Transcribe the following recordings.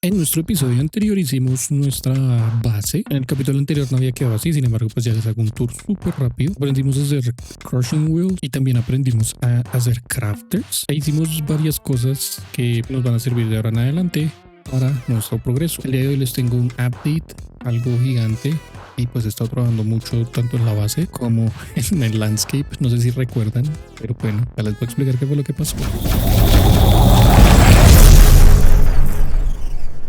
En nuestro episodio anterior hicimos nuestra base. En el capítulo anterior no había quedado así, sin embargo, pues ya les hago un tour súper rápido. Aprendimos a hacer crushing wheel y también aprendimos a hacer crafters. E hicimos varias cosas que nos van a servir de ahora en adelante para nuestro progreso. El día de hoy les tengo un update, algo gigante. Y pues he estado trabajando mucho tanto en la base como en el landscape. No sé si recuerdan, pero bueno, ya les voy a explicar qué fue lo que pasó.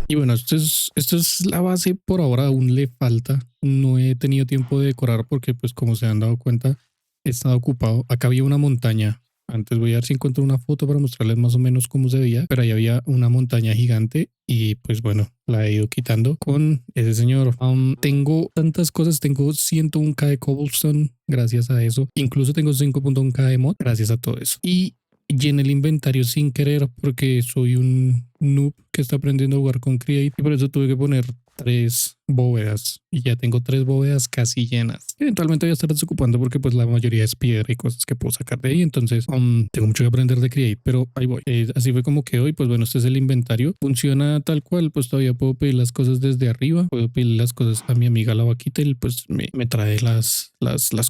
Y bueno, esto es la base. Por ahora aún le falta. No he tenido tiempo de decorar porque pues como se han dado cuenta he estado ocupado. Acá había una montaña. Antes voy a ver si encuentro una foto para mostrarles más o menos cómo se veía. Pero ahí había una montaña gigante y pues bueno, la he ido quitando con ese señor. Tengo tantas cosas. Tengo 101k de cobblestone gracias a eso. Incluso tengo 5.1k de mod gracias a todo eso. Y llené el inventario sin querer porque soy un noob que está aprendiendo a jugar con Create y por eso tuve que poner 3 bóvedas y ya tengo 3 bóvedas casi llenas. Eventualmente voy a estar desocupando porque pues la mayoría es piedra y cosas que puedo sacar de ahí, entonces tengo mucho que aprender de Create, pero ahí voy. Así fue como quedó y pues bueno, este es el inventario. Funciona tal cual, pues todavía puedo pedir las cosas desde arriba, puedo pedir las cosas a mi amiga la vaquita y pues me trae las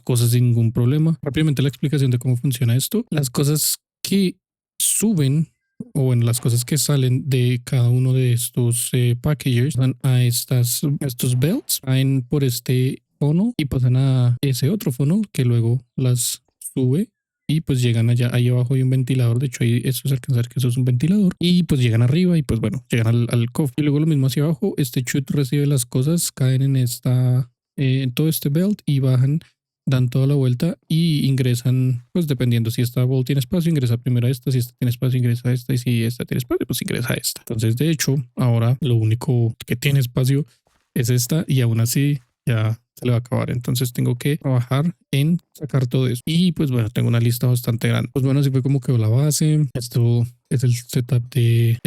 cosas sin ningún problema. Rápidamente la explicación de cómo funciona esto. Las cosas que suben o en las cosas que salen de cada uno de estos packagers van a estos belts, caen por este funnel y pasan a ese otro funnel que luego las sube y pues llegan allá. Ahí abajo hay un ventilador, de hecho ahí eso es alcanzar que eso es un ventilador y pues llegan arriba y pues bueno, llegan al cofre y luego lo mismo hacia abajo. Este chute recibe las cosas, caen en todo este belt y bajan, dan toda la vuelta y ingresan, pues dependiendo si esta ball tiene espacio, ingresa primero a esta, si esta tiene espacio, ingresa a esta y si esta tiene espacio, pues ingresa a esta. Entonces, de hecho, ahora lo único que tiene espacio es esta y aún así ya se le va a acabar. Entonces tengo que trabajar en sacar todo eso. Y pues bueno, tengo una lista bastante grande. Pues bueno, así fue como quedó la base. Esto es el setup de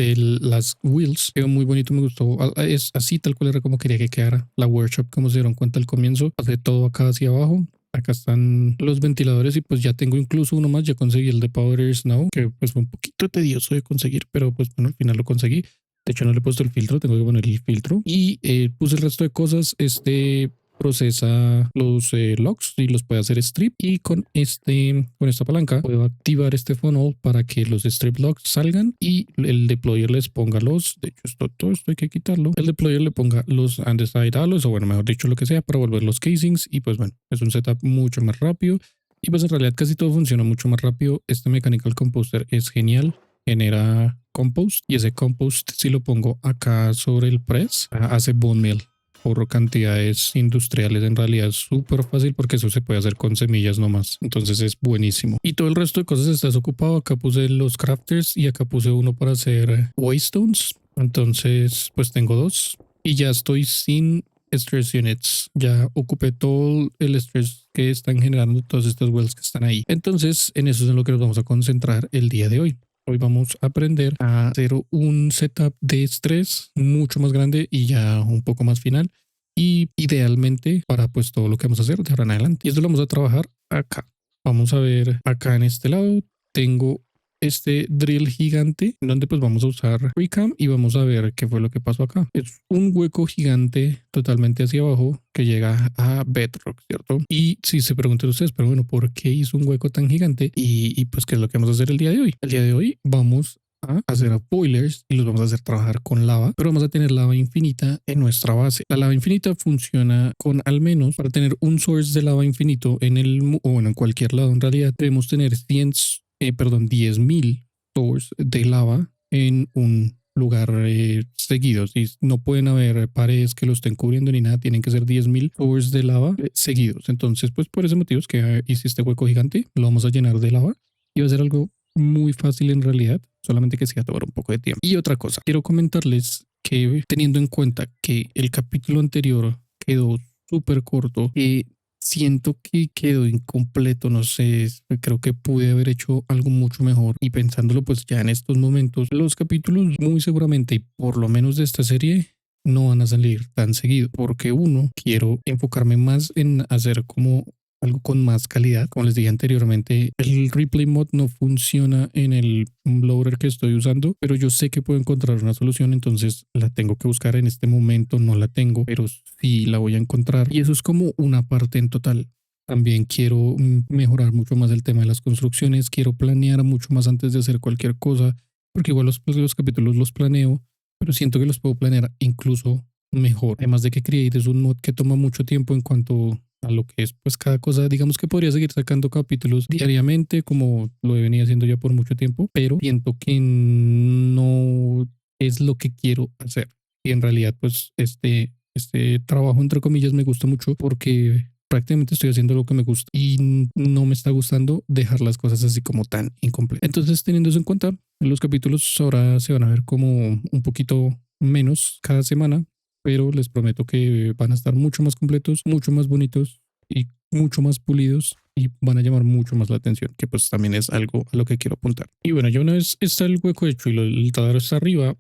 las wheels. Quedó muy bonito, me gustó. Es así tal cual era como quería que quedara. La workshop, como se dieron cuenta al comienzo, pasé todo acá hacia abajo. Acá están los ventiladores y pues ya tengo incluso uno más, ya conseguí el de Powder Snow, que pues fue un poquito tedioso de conseguir, pero pues bueno, al final lo conseguí. De hecho no le he puesto el filtro, tengo que poner el filtro y puse el resto de cosas. Este procesa los logs y los puede hacer strip y con esta palanca puedo activar este funnel para que los strip logs salgan y el deployer les ponga de hecho todo esto hay que quitarlo, el deployer le ponga los andesite alloys o bueno, mejor dicho lo que sea para volver los casings y pues bueno, es un setup mucho más rápido y pues en realidad casi todo funciona mucho más rápido. Este Mechanical Composter es genial, genera compost y ese compost si lo pongo acá sobre el press hace bone meal por cantidades industriales. En realidad es súper fácil porque eso se puede hacer con semillas nomás, entonces es buenísimo. Y todo el resto de cosas está desocupado. Acá puse los crafters y acá puse uno para hacer waystones, entonces pues tengo dos y ya estoy sin stress units, ya ocupé todo el estrés que están generando todas estas wells que están ahí. Entonces en eso es en lo que nos vamos a concentrar el día de hoy. Hoy vamos a aprender a hacer un setup de estrés mucho más grande y ya un poco más final. Y idealmente para pues todo lo que vamos a hacer de ahora en adelante. Y esto lo vamos a trabajar acá. Vamos a ver acá en este lado. Tengo este drill gigante donde pues vamos a usar Recam y vamos a ver qué fue lo que pasó acá. Es un hueco gigante totalmente hacia abajo que llega a Bedrock, ¿cierto? Y si se preguntan ustedes, pero bueno, ¿por qué hizo un hueco tan gigante? Y pues qué es lo que vamos a hacer el día de hoy. El día de hoy vamos a hacer boilers y los vamos a hacer trabajar con lava, pero vamos a tener lava infinita en nuestra base. La lava infinita funciona con al menos para tener un source de lava infinito o bueno, en cualquier lado en realidad debemos tener 10.000 source de lava en un lugar seguidos y no pueden haber paredes que lo estén cubriendo ni nada, tienen que ser 10.000 source de lava seguidos. Entonces pues por ese motivo es que hice este hueco gigante, lo vamos a llenar de lava y va a ser algo muy fácil en realidad, solamente que sí va a tomar un poco de tiempo. Y otra cosa, quiero comentarles que teniendo en cuenta que el capítulo anterior quedó súper corto, siento que quedó incompleto, no sé, creo que pude haber hecho algo mucho mejor y pensándolo pues ya en estos momentos, los capítulos muy seguramente, y por lo menos de esta serie, no van a salir tan seguido porque uno, quiero enfocarme más en hacer como algo con más calidad. Como les dije anteriormente, el replay mod no funciona en el loader que estoy usando, pero yo sé que puedo encontrar una solución, entonces la tengo que buscar. En este momento no la tengo, pero sí la voy a encontrar. Y eso es como una parte en total. También quiero mejorar mucho más el tema de las construcciones, quiero planear mucho más antes de hacer cualquier cosa, porque igual los capítulos los planeo, pero siento que los puedo planear incluso mejor. Además de que Create es un mod que toma mucho tiempo en cuanto a lo que es pues cada cosa. Digamos que podría seguir sacando capítulos diariamente como lo he venido haciendo ya por mucho tiempo, pero siento que no es lo que quiero hacer. Y en realidad pues este trabajo entre comillas me gusta mucho porque prácticamente estoy haciendo lo que me gusta y no me está gustando dejar las cosas así como tan incompletas. Entonces, teniendo eso en cuenta, los capítulos ahora se van a ver como un poquito menos cada semana, pero les prometo que van a estar mucho más completos, mucho más bonitos y mucho más pulidos y van a llamar mucho más la atención, que pues también es algo a lo que quiero apuntar. Y bueno, ya una vez está el hueco hecho y el taladro está arriba,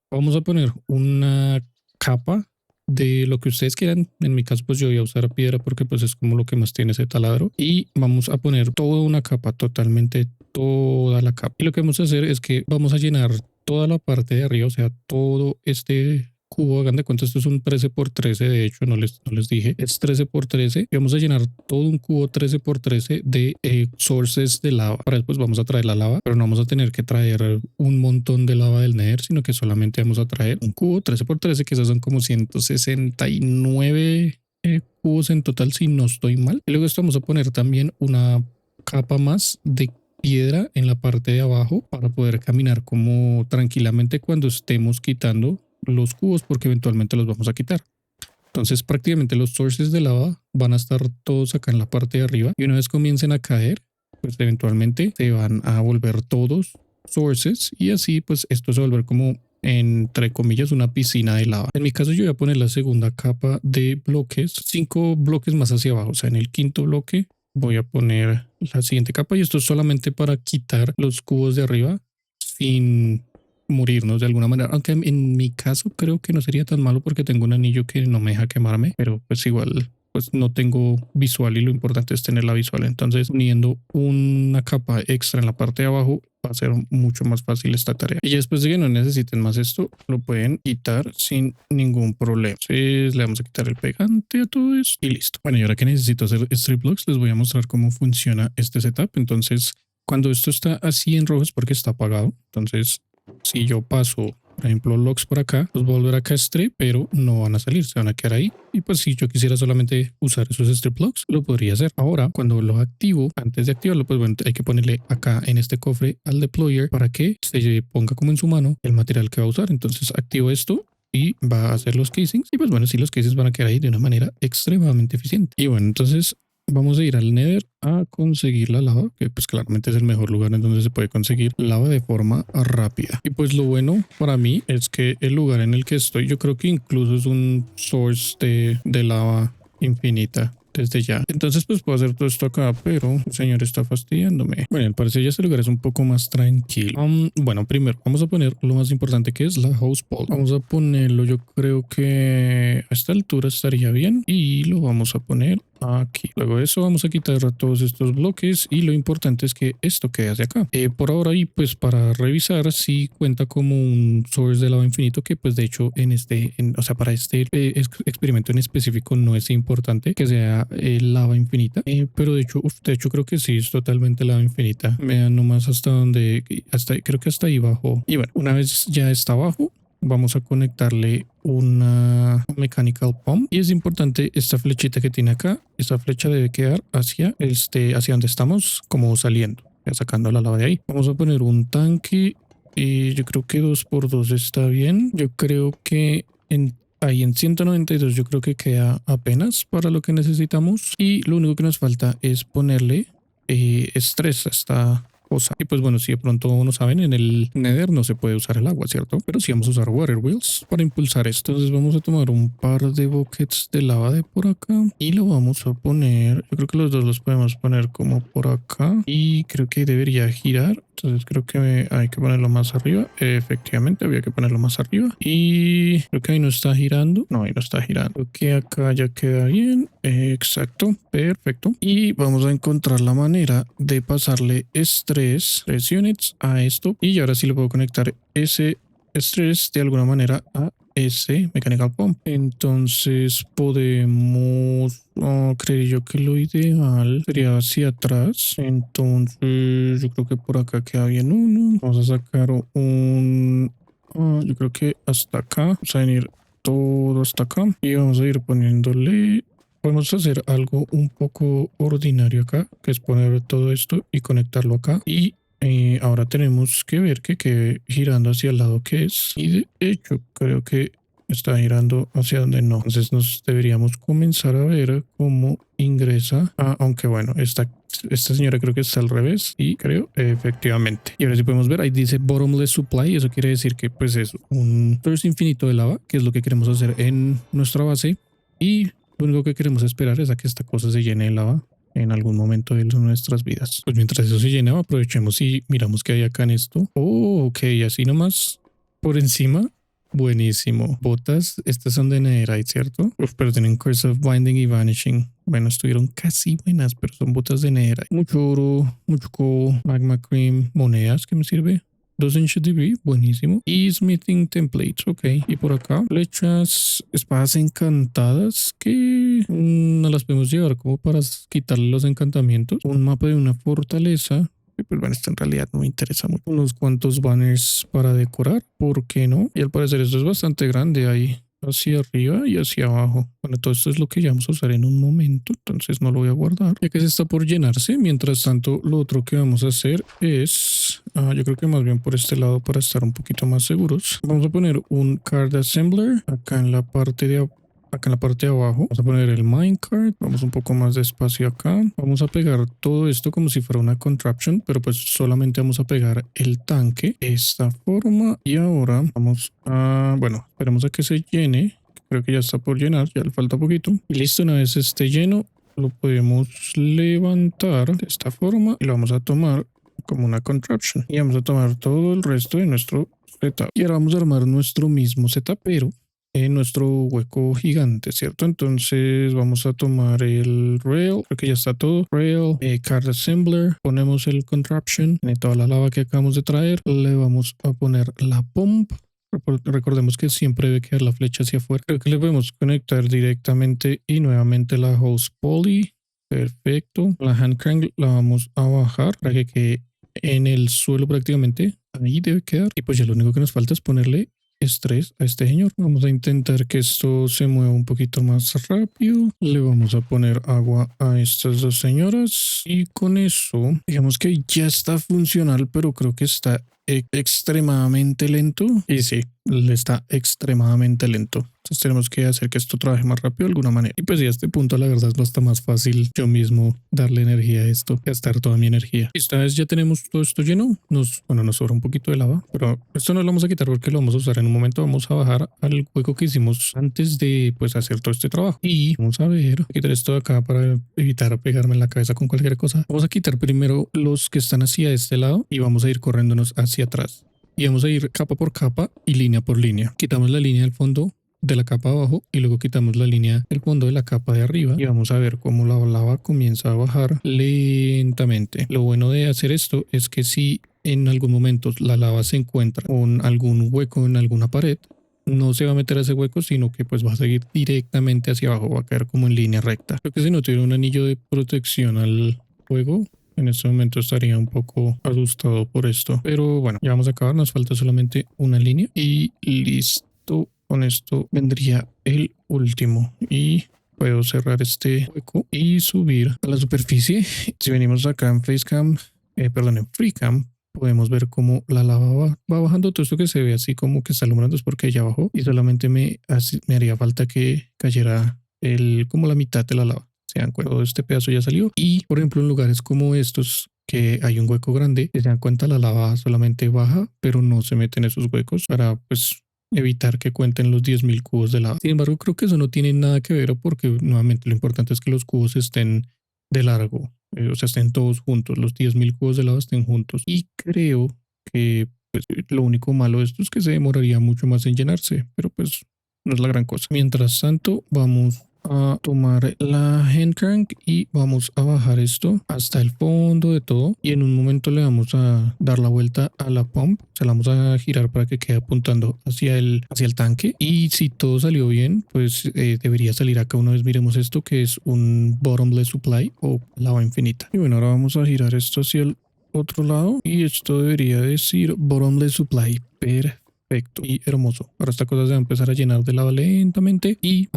vamos a poner una capa de lo que ustedes quieran. En mi caso pues yo voy a usar piedra porque pues es como lo que más tiene ese taladro y vamos a poner toda una capa, totalmente toda la capa. Y lo que vamos a hacer es que vamos a llenar toda la parte de arriba, o sea, todo este cubo, hagan de cuenta, esto es un 13 por 13, de hecho no les dije, es 13 por 13 y vamos a llenar todo un cubo 13 por 13 de sources de lava. Para después vamos a traer la lava, pero no vamos a tener que traer un montón de lava del Nether, sino que solamente vamos a traer un cubo 13 por 13, que esos son como 169 cubos en total, si no estoy mal. Y luego esto vamos a poner también una capa más de piedra en la parte de abajo para poder caminar como tranquilamente cuando estemos quitando los cubos, porque eventualmente los vamos a quitar. Entonces prácticamente los sources de lava van a estar todos acá en la parte de arriba y una vez comiencen a caer, pues eventualmente se van a volver todos sources y así pues esto se va a volver como entre comillas una piscina de lava. En mi caso yo voy a poner la segunda capa de bloques, 5 bloques más hacia abajo, o sea en el quinto bloque voy a poner la siguiente capa y esto es solamente para quitar los cubos de arriba sin morirnos de alguna manera, aunque en mi caso creo que no sería tan malo porque tengo un anillo que no me deja quemarme, pero pues igual pues no tengo visual y lo importante es tener la visual. Entonces uniendo una capa extra en la parte de abajo va a ser mucho más fácil esta tarea. Y ya después de que no necesiten más esto, lo pueden quitar sin ningún problema. Entonces le vamos a quitar el pegante a todo esto y listo. Bueno, y ahora que necesito hacer strip blocks, les voy a mostrar cómo funciona este setup. Entonces cuando esto está así en rojo es porque está apagado. Entonces si yo paso, por ejemplo, logs por acá, los voy a volver acá a strip, pero no van a salir, se van a quedar ahí. Y pues si yo quisiera solamente usar esos strip logs, lo podría hacer. Ahora, cuando lo activo, antes de activarlo, pues bueno, hay que ponerle acá en este cofre al deployer para que se ponga como en su mano el material que va a usar. Entonces activo esto y va a hacer los casings. Y pues bueno, sí, los casings van a quedar ahí de una manera extremadamente eficiente. Y bueno, entonces vamos a ir al Nether a conseguir la lava, que pues claramente es el mejor lugar en donde se puede conseguir lava de forma rápida. Y pues lo bueno para mí es que el lugar en el que estoy, yo creo que incluso es un source de lava infinita desde ya. Entonces pues puedo hacer todo esto acá, pero el señor está fastidiándome. Bueno, al parecer ya este lugar es un poco más tranquilo. Bueno, primero vamos a poner lo más importante, que es la house pole. Vamos a ponerlo, yo creo que a esta altura estaría bien y lo vamos a poner aquí. Luego de eso vamos a quitar todos estos bloques y lo importante es que esto quede hacia acá. Por ahora, y pues para revisar si cuenta como un source de lava infinito, que pues de hecho o sea, para este experimento en específico no es importante que sea lava infinita, pero de hecho creo que sí es totalmente lava infinita. Vean nomás hasta donde, creo que hasta ahí bajó. Y bueno, una vez ya está abajo, vamos a conectarle una mechanical pump y es importante esta flechita que tiene acá. Esta flecha debe quedar hacia donde estamos, como saliendo, ya sacando la lava de ahí. Vamos a poner un tanque y yo creo que 2 por 2 está bien. Yo creo que ahí en 192 yo creo que queda apenas para lo que necesitamos y lo único que nos falta es ponerle estrés a esta cosa. Y pues bueno, si de pronto no saben, en el Nether no se puede usar el agua, ¿cierto? Pero sí vamos a usar water wheels para impulsar esto. Entonces vamos a tomar un par de buckets de lava de por acá y lo vamos a poner, yo creo que los dos los podemos poner como por acá y creo que debería girar Entonces creo que hay que ponerlo más arriba. Efectivamente, había que ponerlo más arriba. Y creo que ahí no está girando. No, ahí no está girando. Creo que acá ya queda bien. Exacto, perfecto. Y vamos a encontrar la manera de pasarle estrés, 3 units a esto. Y ahora sí le puedo conectar ese estrés de alguna manera a ese mechanical pump. Entonces podemos, creer yo que lo ideal sería hacia atrás. Entonces yo creo que por acá queda bien uno. Vamos a sacar un, yo creo que hasta acá. Vamos a venir todo hasta acá y vamos a ir poniéndole. Podemos hacer algo un poco ordinario acá, que es poner todo esto y conectarlo acá. Y ahora tenemos que ver que quede girando hacia el lado que es. Y de hecho, creo que está girando hacia donde no. Entonces nos deberíamos comenzar a ver cómo ingresa. Aunque bueno, esta señora creo que está al revés. Y creo, efectivamente. Y ahora sí podemos ver, ahí dice bottomless supply. Eso quiere decir que pues es un thirst infinito de lava, que es lo que queremos hacer en nuestra base. Y lo único que queremos esperar es a que esta cosa se llene de lava en algún momento de nuestras vidas. Pues mientras eso se llena, aprovechemos y miramos qué hay acá en esto. Oh, ok, así nomás por encima. Buenísimo. Botas, estas son de Netherite, ¿cierto? Uf, pero tienen Curse of Binding y Vanishing. Bueno, estuvieron casi buenas, pero son botas de Netherite. Mucho oro, mucho coal, magma cream, monedas que me sirve. 2 Ancient Debris, buenísimo. Y Smithing Templates, ok. Y por acá, flechas, espadas encantadas que no las podemos llevar como para quitarle los encantamientos. Un mapa de una fortaleza. Pues bueno, esto en realidad no me interesa mucho. Unos cuantos banners para decorar, ¿por qué no? Y al parecer esto es bastante grande ahí. Hacia arriba y hacia abajo. Bueno, todo esto es lo que ya vamos a usar en un momento, entonces no lo voy a guardar, ya que se está por llenarse. Mientras tanto, lo otro que vamos a hacer es, yo creo que más bien por este lado para estar un poquito más seguros. Vamos a poner un card assembler acá en la parte de abajo. Vamos a poner el minecart. Vamos un poco más despacio acá. Vamos a pegar todo esto como si fuera una contraption, pero pues solamente vamos a pegar el tanque de esta forma. Y ahora vamos a, bueno, esperemos a que se llene. Creo que ya está por llenar, ya le falta poquito. Y listo, una vez esté lleno, lo podemos levantar de esta forma y lo vamos a tomar como una contraption. Y vamos a tomar todo el resto de nuestro setup. Y ahora vamos a armar nuestro mismo setup, pero en nuestro hueco gigante, ¿cierto? Entonces vamos a tomar el rail, creo que ya está todo, rail, card assembler, ponemos el contraption, en toda la lava que acabamos de traer, le vamos a poner la pump. Recordemos que siempre debe quedar la flecha hacia afuera. Creo que le podemos conectar directamente y nuevamente la hose poly. Perfecto. La hand crank la vamos a bajar para que quede en el suelo prácticamente. Ahí debe quedar. Y pues ya lo único que nos falta es ponerle estrés a este señor. Vamos a intentar que esto se mueva un poquito más rápido. Le vamos a poner agua a estas dos señoras y con eso digamos que ya está funcional, pero creo que está extremadamente lento. Y sí, le está extremadamente lento. Entonces tenemos que hacer que esto trabaje más rápido de alguna manera. Y pues ya a este punto la verdad no está más fácil yo mismo darle energía a esto, gastar toda mi energía. Esta vez ya tenemos todo esto lleno. Nos sobra un poquito de lava, pero esto no lo vamos a quitar porque lo vamos a usar en un momento. Vamos a bajar al hueco que hicimos antes de pues hacer todo este trabajo. Y vamos a ver, quitar esto de acá para evitar pegarme en la cabeza con cualquier cosa. Vamos a quitar primero los que están hacia este lado y vamos a ir corriéndonos hacia atrás. Y vamos a ir capa por capa y línea por línea. Quitamos la línea del fondo de la capa abajo y luego quitamos la línea del fondo de la capa de arriba y vamos a ver cómo la lava comienza a bajar lentamente. Lo bueno de hacer esto es que si en algún momento la lava se encuentra con algún hueco en alguna pared, no se va a meter a ese hueco, sino que pues va a seguir directamente hacia abajo, va a caer como en línea recta. Creo que si no tuviera un anillo de protección al fuego, en este momento estaría un poco asustado por esto. Pero bueno, ya vamos a acabar. Nos falta solamente una línea y listo. Con esto vendría el último y puedo cerrar este hueco y subir a la superficie. Si venimos acá en Facecam, perdón, en FreeCam, podemos ver cómo la lava va bajando. Todo esto que se ve así como que está alumbrando es porque ya bajó y solamente me haría falta que cayera como la mitad de la lava. Se dan cuenta, todo este pedazo ya salió. Y por ejemplo en lugares como estos que hay un hueco grande, si se dan cuenta la lava solamente baja, pero no se mete en esos huecos para pues evitar que cuenten los 10.000 cubos de lava. Sin embargo, creo que eso no tiene nada que ver porque nuevamente lo importante es que los cubos estén de largo. o sea, estén todos juntos, los 10.000 cubos de lava estén juntos. Y creo que pues, lo único malo de esto es que se demoraría mucho más en llenarse, pero pues no es la gran cosa. Mientras tanto, vamos a tomar la hand crank y vamos a bajar esto hasta el fondo de todo, y en un momento le vamos a dar la vuelta a la pump, se la vamos a girar para que quede apuntando hacia el tanque, y si todo salió bien pues debería salir acá. Una vez miremos esto, que es un bottomless supply o lava infinita. Y bueno, ahora vamos a girar esto hacia el otro lado y esto debería decir bottomless supply. Perfecto y hermoso. Ahora esta cosa se va a empezar a llenar de lava lentamente y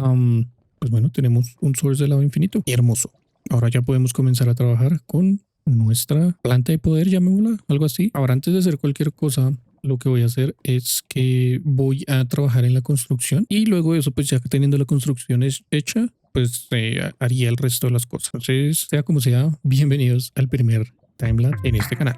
pues bueno, tenemos un source de lava infinito y hermoso. Ahora ya podemos comenzar a trabajar con nuestra planta de poder, llamémosla, algo así. Ahora, antes de hacer cualquier cosa, lo que voy a hacer es que voy a trabajar en la construcción y luego de eso, pues ya que teniendo la construcción hecha, pues haría el resto de las cosas. Entonces, sea como sea, bienvenidos al primer timelapse en este canal.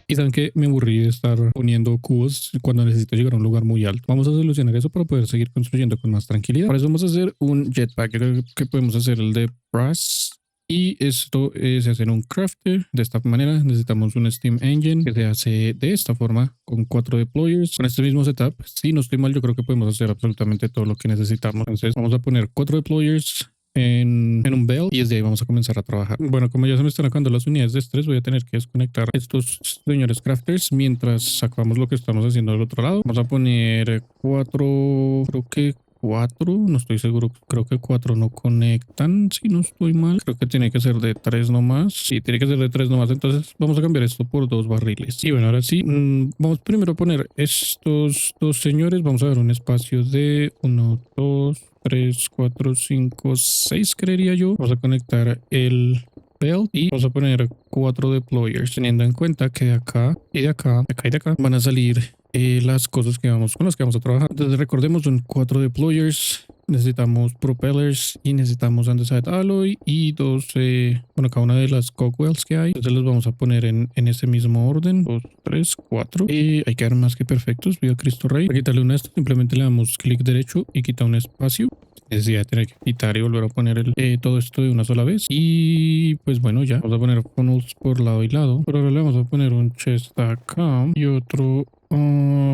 Y saben que me aburrí de estar poniendo cubos cuando necesito llegar a un lugar muy alto. Vamos a solucionar eso para poder seguir construyendo con más tranquilidad. Para eso vamos a hacer un jetpack. Yo creo que podemos hacer el de brass. Y esto se hace en un crafter. De esta manera necesitamos un Steam Engine que se hace de esta forma con 4 deployers. Con este mismo setup, si no estoy mal, yo creo que podemos hacer absolutamente todo lo que necesitamos. Entonces vamos a poner 4 deployers en un bell y desde ahí vamos a comenzar a trabajar. Bueno, como ya se me están acabando las unidades de estrés, voy a tener que desconectar estos señores crafters mientras sacamos lo que estamos haciendo del otro lado. Vamos a poner 4, creo que 4, no estoy seguro, creo que 4 no conectan, si no estoy mal. Creo que tiene que ser de 3 nomás. Sí, tiene que ser de 3 nomás. Entonces vamos a cambiar esto por 2 barriles. Y bueno, ahora sí, vamos primero a poner estos dos señores. Vamos a ver un espacio de 1, 2, 3, 4, 5, 6, creería yo. Vamos a conectar el belt y vamos a poner 4 deployers, teniendo en cuenta que de acá y de acá, de acá y de acá van a salir las cosas con las que vamos a trabajar. Entonces recordemos, son 4 deployers, necesitamos propellers y necesitamos andesite alloy y dos, bueno, cada una de las cogwells que hay. Entonces los vamos a poner en ese mismo orden, 2, 3, 4. Hay que dar más que perfectos, viva Cristo Rey. Para quitarle una de estas, simplemente le damos clic derecho y quita un espacio. Necesidad de tener que quitar y volver a poner todo esto de una sola vez. Y pues bueno, ya vamos a poner funnels por lado y lado, pero ahora le vamos a poner un chest acá y otro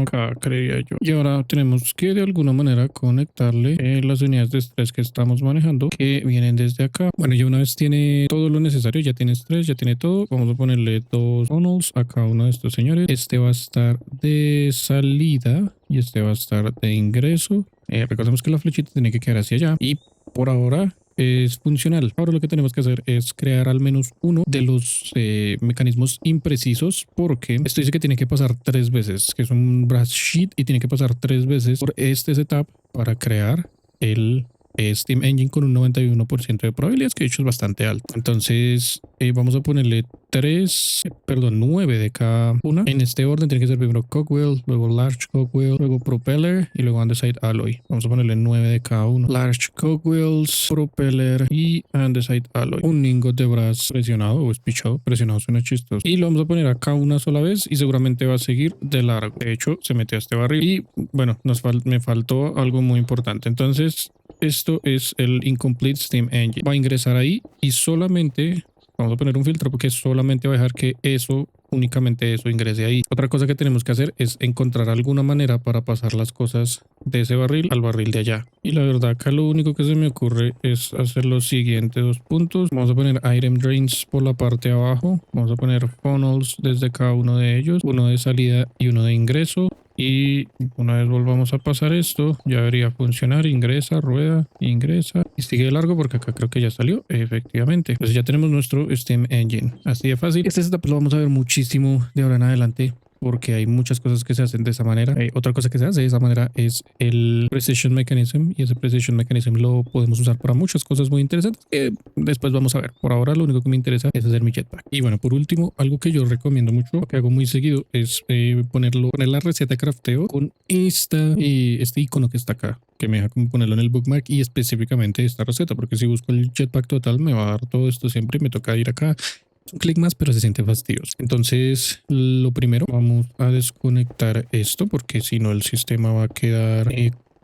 acá, creería yo. Y ahora tenemos que de alguna manera conectarle las unidades de estrés que estamos manejando, que vienen desde acá. Bueno, ya una vez tiene todo lo necesario, ya tiene estrés, ya tiene todo, vamos a ponerle 2 funnels a cada uno de estos señores. Este va a estar de salida y este va a estar de ingreso. Recordemos que la flechita tiene que quedar hacia allá y por ahora es funcional. Ahora lo que tenemos que hacer es crear al menos uno de los mecanismos imprecisos, porque esto dice que tiene que pasar 3 veces, que es un brass sheet y tiene que pasar 3 veces por este setup para crear el Steam Engine con un 91% de probabilidades, que de hecho es bastante alto. Entonces vamos a ponerle 9 de cada una. En este orden tiene que ser primero cogwheel, luego large cogwheel, luego propeller y luego andesite alloy. Vamos a ponerle 9 de cada uno. Large cogwheels, propeller y andesite alloy. Un ingot de brass presionado o espichado. Presionado suena chistoso. Y lo vamos a poner acá una sola vez y seguramente va a seguir de largo. De hecho, se metió a este barril y bueno, me faltó algo muy importante. Entonces, esto es el Incomplete Steam Engine. Va a ingresar ahí y solamente vamos a poner un filtro porque solamente va a dejar que únicamente eso ingrese ahí. Otra cosa que tenemos que hacer es encontrar alguna manera para pasar las cosas de ese barril al barril de allá. Y la verdad acá lo único que se me ocurre es hacer los siguientes 2 puntos. Vamos a poner item drains por la parte de abajo. Vamos a poner funnels desde cada uno de ellos. Uno de salida y uno de ingreso. Y una vez volvamos a pasar esto, ya debería funcionar. Ingresa, rueda, ingresa y sigue de largo porque acá creo que ya salió. Efectivamente. Entonces ya tenemos nuestro Steam Engine. Así de fácil. Este setup lo vamos a ver muchísimo de ahora en adelante porque hay muchas cosas que se hacen de esa manera. Otra cosa que se hace de esa manera es el Precision Mechanism, y ese Precision Mechanism lo podemos usar para muchas cosas muy interesantes que después vamos a ver. Por ahora lo único que me interesa es hacer mi jetpack. Y bueno, por último, algo que yo recomiendo mucho, que hago muy seguido, es poner la receta de crafteo con este icono que está acá, que me deja como ponerlo en el bookmark, y específicamente esta receta, porque si busco el jetpack total me va a dar todo esto siempre y me toca ir acá. Es un clic más, pero se siente fastidioso. Entonces, lo primero, vamos a desconectar esto, porque si no el sistema va a quedar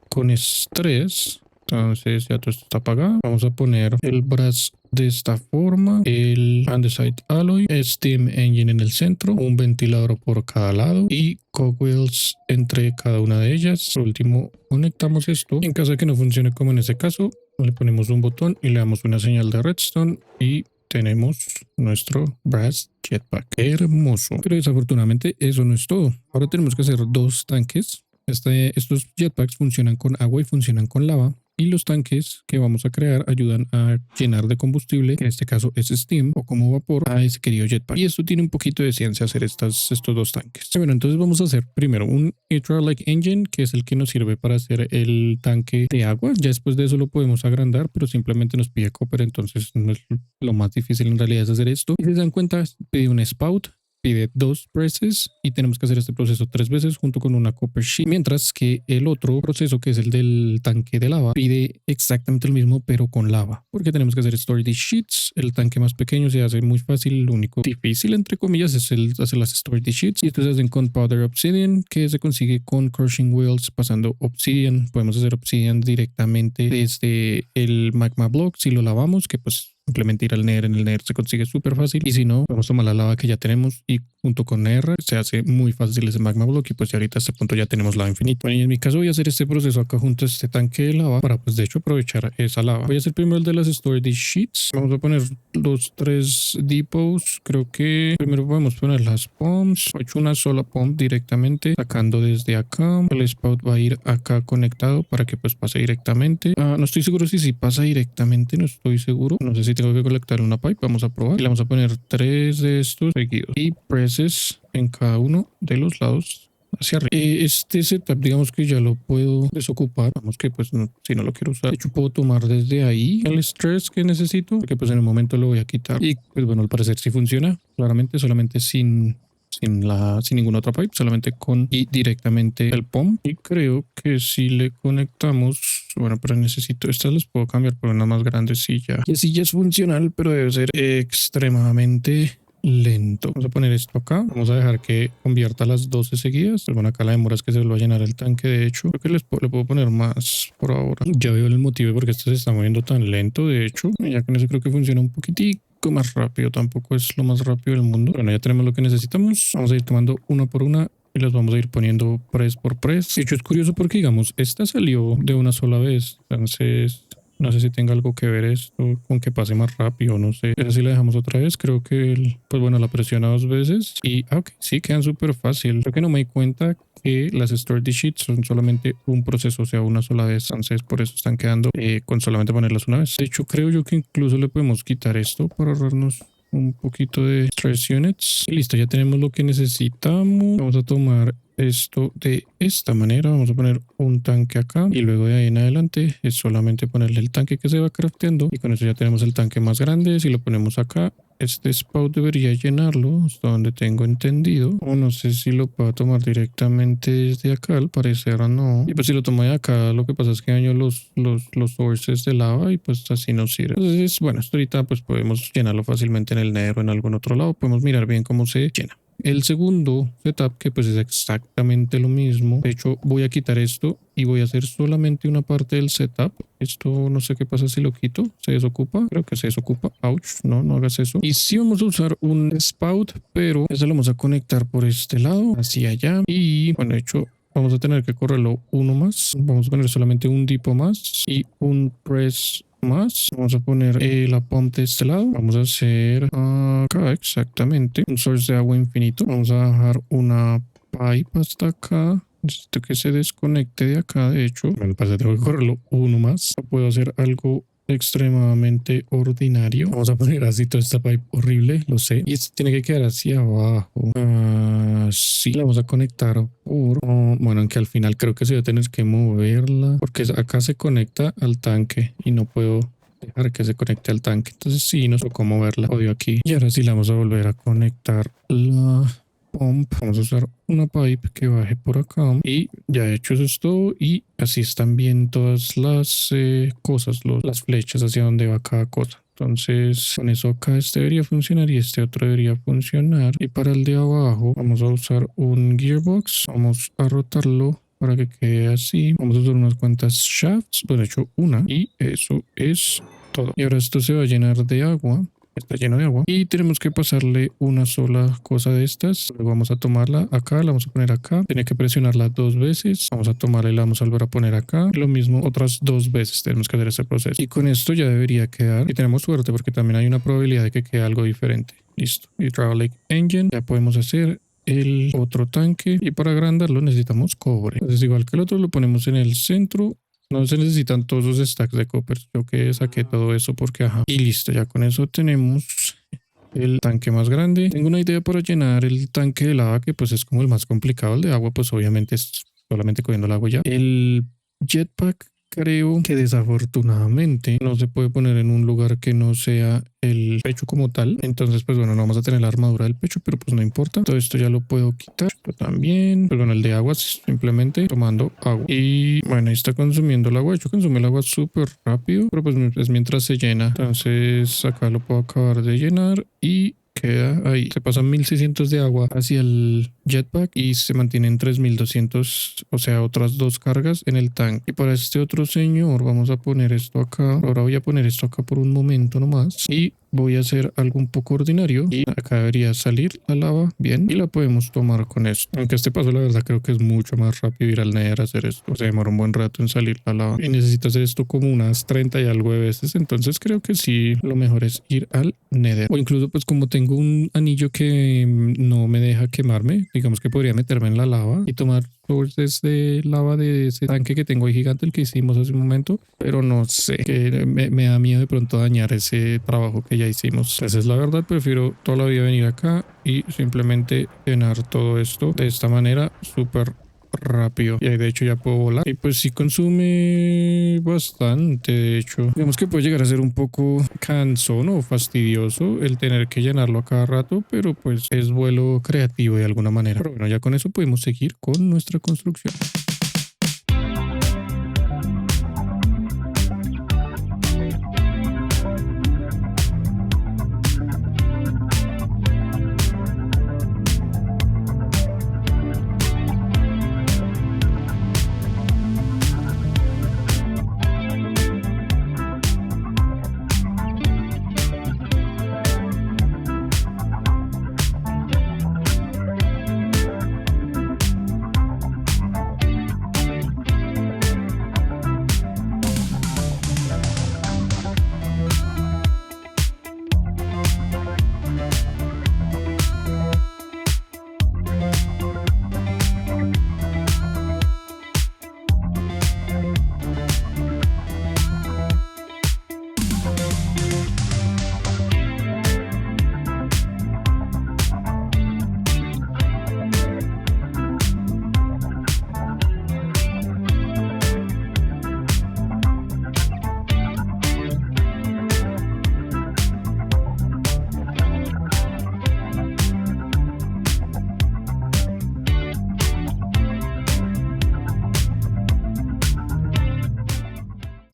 con estrés. Entonces ya todo esto está apagado. Vamos a poner el brass de esta forma, el andesite alloy, Steam Engine en el centro, un ventilador por cada lado y cogwheels entre cada una de ellas. Por último, conectamos esto. En caso de que no funcione como en este caso, le ponemos un botón y le damos una señal de redstone y tenemos nuestro brass jetpack. Hermoso. Pero desafortunadamente eso no es todo. Ahora tenemos que hacer dos tanques. Estos jetpacks funcionan con agua y funcionan con lava, y los tanques que vamos a crear ayudan a llenar de combustible, que en este caso es steam o como vapor, a ese querido jetpack. Y esto tiene un poquito de ciencia hacer estos dos tanques. Bueno, entonces vamos a hacer primero un Hydraulic Engine, que es el que nos sirve para hacer el tanque de agua. Ya después de eso lo podemos agrandar, pero simplemente nos pide copper, entonces no es lo más difícil en realidad es hacer esto. Y si se dan cuenta, pide un spout, pide 2 presses, y tenemos que hacer este proceso 3 veces junto con una copper sheet, mientras que el otro proceso, que es el del tanque de lava, pide exactamente lo mismo pero con lava, porque tenemos que hacer storage sheets. El tanque más pequeño se hace muy fácil, lo único difícil entre comillas es el hacer las storage sheets, y estos se hacen con powder obsidian, que se consigue con crushing wheels pasando obsidian. Podemos hacer obsidian directamente desde el magma block si lo lavamos, que pues simplemente ir al Nether. En el Nether se consigue súper fácil, y si no, vamos a tomar la lava que ya tenemos y junto con Nether se hace muy fácil ese magma block, y pues ya ahorita a este punto ya tenemos lava infinita. Bueno, y en mi caso voy a hacer este proceso acá junto a este tanque de lava para pues de hecho aprovechar esa lava. Voy a hacer primero el de las storage sheets. Vamos a poner los 3 depots. Creo que primero podemos poner las pumps. He hecho una sola pump directamente sacando desde acá. El spout va a ir acá conectado para que pues pase directamente. No estoy seguro si pasa directamente, no estoy seguro. No sé si tengo que conectar una pipe. Vamos a probar y le vamos a poner 3 de estos seguidos y presses en cada uno de los lados hacia arriba. Este setup digamos que ya lo puedo desocupar. Vamos que pues si no lo quiero usar, de hecho puedo tomar desde ahí el stress que necesito, porque pues en el momento lo voy a quitar, y pues bueno, al parecer sí funciona claramente, solamente sin ninguna otra pipe, solamente con y directamente el POM. Y creo que si le conectamos, bueno, pero necesito estas, las puedo cambiar por una más grandecilla, y así ya es funcional, pero debe ser extremadamente lento. Vamos a poner esto acá, vamos a dejar que convierta las 12 seguidas. Pues bueno, acá la demora es que se lo va a llenar el tanque. De hecho, creo que le puedo poner más por ahora. Ya veo el motivo porque esto se está moviendo tan lento. De hecho, ya con eso creo que funciona un poquitico más rápido. Tampoco es lo más rápido del mundo. Bueno, ya tenemos lo que necesitamos. Vamos a ir tomando una por una y las vamos a ir poniendo press por press. De hecho, es curioso porque, digamos, esta salió de una sola vez. Entonces, no sé si tenga algo que ver esto con que pase más rápido, no sé. Esa sí la dejamos otra vez. Creo que, pues bueno, la presiona 2 veces y, ok, sí, quedan súper fácil. Creo que no me di cuenta que las storage sheets son solamente un proceso, o sea, una sola vez. Entonces, por eso están quedando con solamente ponerlas una vez. De hecho, creo yo que incluso le podemos quitar esto para ahorrarnos un poquito de stress units. Y listo, ya tenemos lo que necesitamos. Vamos a tomar esto de esta manera. Vamos a poner un tanque acá y luego de ahí en adelante es solamente ponerle el tanque que se va crafteando, y con eso ya tenemos el tanque más grande. Si lo ponemos acá, este spout debería llenarlo hasta donde tengo entendido, o no sé si lo puedo tomar directamente desde acá, al parecer no. Y pues si lo tomo de acá, lo que pasa es que daño los sources de lava y pues así no sirve. Entonces, bueno, esto ahorita pues podemos llenarlo fácilmente en el Nether o en algún otro lado. Podemos mirar bien cómo se llena. El segundo setup, que pues es exactamente lo mismo. De hecho, voy a quitar esto y voy a hacer solamente una parte del setup. Esto no sé qué pasa si lo quito. ¿Se desocupa? Creo que se desocupa. Ouch, no hagas eso. Y sí vamos a usar un spout, pero ese lo vamos a conectar por este lado, hacia allá. Y bueno, de hecho, vamos a tener que correrlo uno más. Vamos a poner solamente un depot más y un press más. Vamos a poner la pump de este lado. Vamos a hacer acá exactamente un source de agua infinito. Vamos a dejar una pipe hasta acá. Necesito que se desconecte de acá. De hecho, me parece que tengo que correrlo uno más. No puedo hacer algo extremadamente ordinario. Vamos a poner así toda esta pipe horrible, lo sé. Y esto tiene que quedar hacia abajo. así la vamos a conectar por, bueno, aunque al final creo que se va a tener que moverla porque acá se conecta al tanque y no puedo dejar que se conecte al tanque. Entonces sí, nos tocó moverla, obvio aquí. Y ahora sí la vamos a volver a conectar la pump. Vamos a usar una pipe que baje por acá y ya hecho eso es todo. Y así están bien todas las cosas, las flechas hacia donde va cada cosa. Entonces con eso acá este debería funcionar y este otro debería funcionar. Y para el de abajo vamos a usar un gearbox. Vamos a rotarlo para que quede así. Vamos a usar unas cuantas shafts. Bueno, de hecho una. Y eso es todo. Y ahora esto se va a llenar de agua. Está lleno de agua y tenemos que pasarle una sola cosa de estas. Luego vamos a tomarla acá, la vamos a poner acá. Tiene que presionarla 2 veces. Vamos a tomarla y la vamos a volver a poner acá. Lo mismo otras 2 veces tenemos que hacer ese proceso. Y con esto ya debería quedar. Y tenemos suerte porque también hay una probabilidad de que quede algo diferente. Listo. Hydraulic Engine. Ya podemos hacer el otro tanque y para agrandarlo necesitamos cobre. Entonces igual que el otro lo ponemos en el centro. No se necesitan todos los stacks de copper. Yo que saqué todo eso porque ajá. Y listo, ya con eso tenemos el tanque más grande. Tengo una idea para llenar el tanque de lava que pues es como el más complicado. El de agua pues obviamente es solamente cogiendo el agua ya. El jetpack creo que desafortunadamente no se puede poner en un lugar que no sea el pecho como tal. Entonces pues bueno, no vamos a tener la armadura del pecho, pero pues no importa. Todo esto ya lo puedo quitar. Esto también. Pues bueno, el de agua es simplemente tomando agua. Y bueno, ahí está consumiendo el agua. De hecho consume el agua súper rápido, pero pues es mientras se llena. Entonces acá lo puedo acabar de llenar y queda ahí. Se pasan 1600 de agua hacia el jetpack y se mantienen 3200, o sea, otras 2 cargas en el tanque. Y para este otro señor vamos a poner esto acá. Ahora voy a poner esto acá por un momento nomás y voy a hacer algo un poco ordinario y acá debería salir la lava bien y la podemos tomar con esto. Aunque este paso la verdad creo que es mucho más rápido ir al Nether a hacer esto. O sea, demora un buen rato en salir la lava y necesito hacer esto como unas 30 y algo de veces. Entonces creo que sí, lo mejor es ir al Nether. O incluso pues como tengo un anillo que no me deja quemarme, digamos que podría meterme en la lava y tomar sources de lava de ese tanque que tengo ahí gigante, el que hicimos hace un momento, pero no sé, que me da miedo de pronto dañar ese trabajo que ya hicimos. Entonces la verdad prefiero toda la vida venir acá y simplemente llenar todo esto de esta manera súper rápido y ahí de hecho ya puedo volar y pues sí consume bastante. De hecho digamos que puede llegar a ser un poco cansón o fastidioso el tener que llenarlo a cada rato, pero pues es vuelo creativo de alguna manera. Pero bueno, ya con eso podemos seguir con nuestra construcción.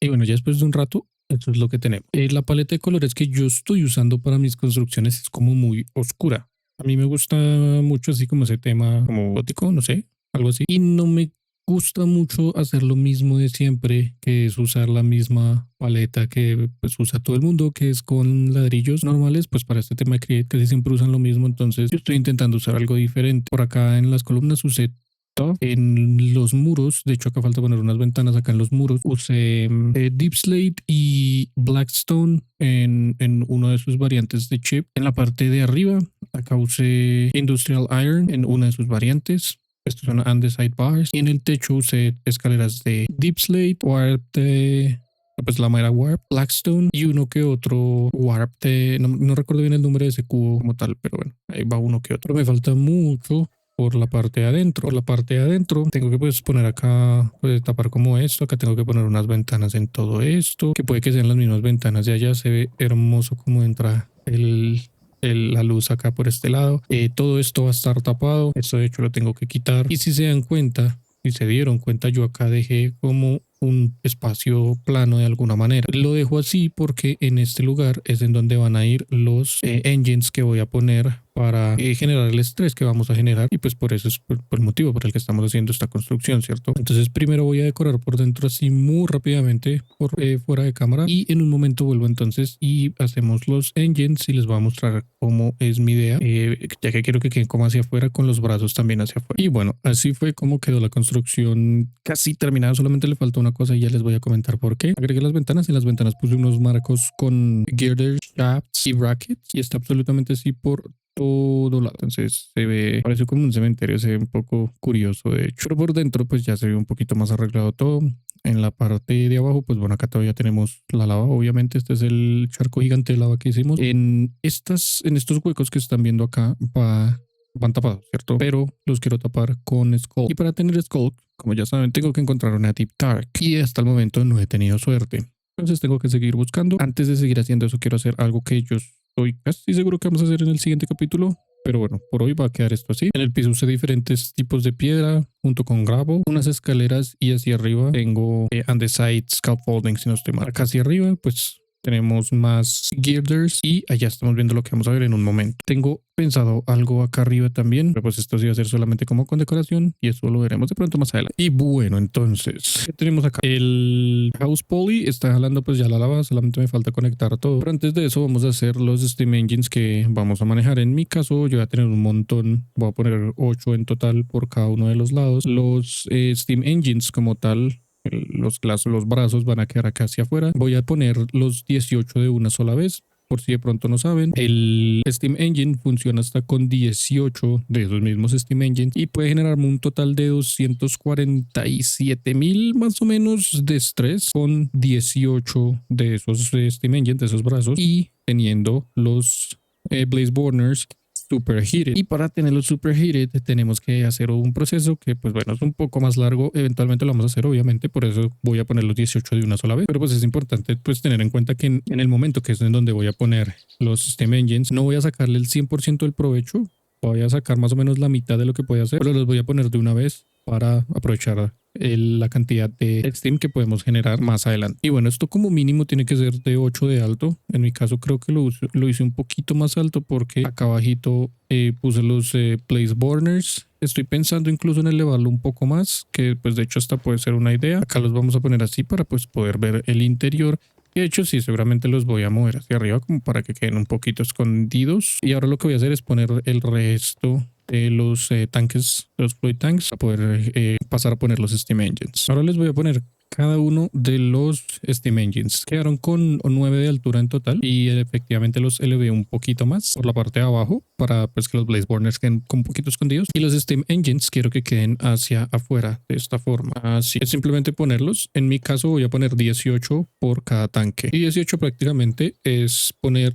Y bueno, ya después de un rato, esto es lo que tenemos. La paleta de colores que yo estoy usando para mis construcciones es como muy oscura. A mí me gusta mucho así como ese tema como gótico, no sé, algo así. Y no me gusta mucho hacer lo mismo de siempre, que es usar la misma paleta que pues usa todo el mundo, que es con ladrillos normales. Pues para este tema de Create casi siempre usan lo mismo, entonces yo estoy intentando usar algo diferente. Por acá en las columnas usé en los muros, de hecho acá falta poner unas ventanas acá en los muros, usé Deep Slate y Blackstone en uno de sus variantes de chip. En la parte de arriba acá usé Industrial Iron en una de sus variantes. Estos son andesite bars. Y en el techo usé escaleras de Deep Slate, Warp de pues la madera Warp, Blackstone y uno que otro Warp de no recuerdo bien el nombre de ese cubo como tal, pero bueno, ahí va uno que otro. Me falta mucho por la parte de adentro. Por la parte de adentro tengo que pues poner acá, pues tapar como esto. Acá tengo que poner unas ventanas en todo esto, que puede que sean las mismas ventanas de allá. Se ve hermoso como entra la luz acá por este lado. Todo esto va a estar tapado. Esto de hecho lo tengo que quitar. Y si se dan cuenta, si se dieron cuenta, yo acá dejé como un espacio plano de alguna manera. Lo dejo así porque en este lugar es en donde van a ir los engines que voy a poner para generar el estrés que vamos a generar, y pues por eso es por el motivo por el que estamos haciendo esta construcción, ¿cierto? Entonces primero voy a decorar por dentro así muy rápidamente por fuera de cámara, y en un momento vuelvo entonces y hacemos los engines y les voy a mostrar cómo es mi idea, ya que quiero que queden como hacia afuera, con los brazos también hacia afuera. Y bueno, así fue como quedó la construcción casi terminada. Solamente le faltó una cosa y ya les voy a comentar por qué. Agregué las ventanas, y en las ventanas puse unos marcos con girders, shafts y brackets, y está absolutamente así por todo lado. Entonces se ve, parece como un cementerio, se ve un poco curioso de hecho, pero por dentro pues ya se ve un poquito más arreglado todo. En la parte de abajo, pues bueno, acá todavía tenemos la lava. Obviamente este es el charco gigante de lava que hicimos. En estos huecos que están viendo acá van tapados, ¿cierto? Pero los quiero tapar con Skull. Y para tener Skull, como ya saben, tengo que encontrar una Deep Dark. Y hasta el momento no he tenido suerte. Entonces tengo que seguir buscando. Antes de seguir haciendo eso, quiero hacer algo que yo estoy casi seguro que vamos a hacer en el siguiente capítulo. Pero bueno, por hoy va a quedar esto así. En el piso usé diferentes tipos de piedra junto con gravel, unas escaleras, y hacia arriba tengo andesite scaffolding, si no estoy mal. Acá hacia arriba pues tenemos más girders, y allá estamos viendo lo que vamos a ver en un momento. Tengo pensado algo acá arriba también, pero pues esto sí va a ser solamente como con decoración, y eso lo veremos de pronto más adelante. Y bueno, entonces, ¿qué tenemos acá? El house poly está jalando pues ya la lava, solamente me falta conectar todo. Pero antes de eso vamos a hacer los steam engines que vamos a manejar. En mi caso yo voy a tener un montón, voy a poner 8 en total por cada uno de los lados. Los steam engines como tal, los brazos van a quedar acá hacia afuera. Voy a poner los 18 de una sola vez. Por si de pronto no saben, el Steam Engine funciona hasta con 18 de esos mismos Steam Engines, y puede generarme un total de 247,000 más o menos de estrés con 18 de esos Steam Engines, de esos brazos, y teniendo los Blaze Burners superheated. Y para tenerlo superheated tenemos que hacer un proceso que pues bueno, es un poco más largo. Eventualmente lo vamos a hacer, obviamente, por eso voy a poner los 18 de una sola vez. Pero pues es importante pues tener en cuenta que en el momento que es en donde voy a poner los Steam Engines, no voy a sacarle el 100% del provecho. Voy a sacar más o menos la mitad de lo que puede hacer, pero los voy a poner de una vez para aprovechar la cantidad de Steam que podemos generar más adelante. Y bueno, esto como mínimo tiene que ser de 8 de alto. En mi caso creo que lo hice un poquito más alto porque acá abajito puse los Blaze Burners. Estoy pensando incluso en elevarlo un poco más, que pues de hecho esta puede ser una idea. Acá los vamos a poner así para pues poder ver el interior. Y de hecho sí, seguramente los voy a mover hacia arriba como para que queden un poquito escondidos. Y ahora lo que voy a hacer es poner el resto de los tanques, los fluid tanks, para poder pasar a poner los Steam Engines. Ahora les voy a poner cada uno de los Steam Engines. Quedaron con 9 de altura en total, y efectivamente los elevé un poquito más por la parte de abajo para pues que los Blaze Burners queden con un poquito escondidos, y los Steam Engines quiero que queden hacia afuera de esta forma. Así es, simplemente ponerlos. En mi caso voy a poner 18 por cada tanque, y 18 prácticamente es poner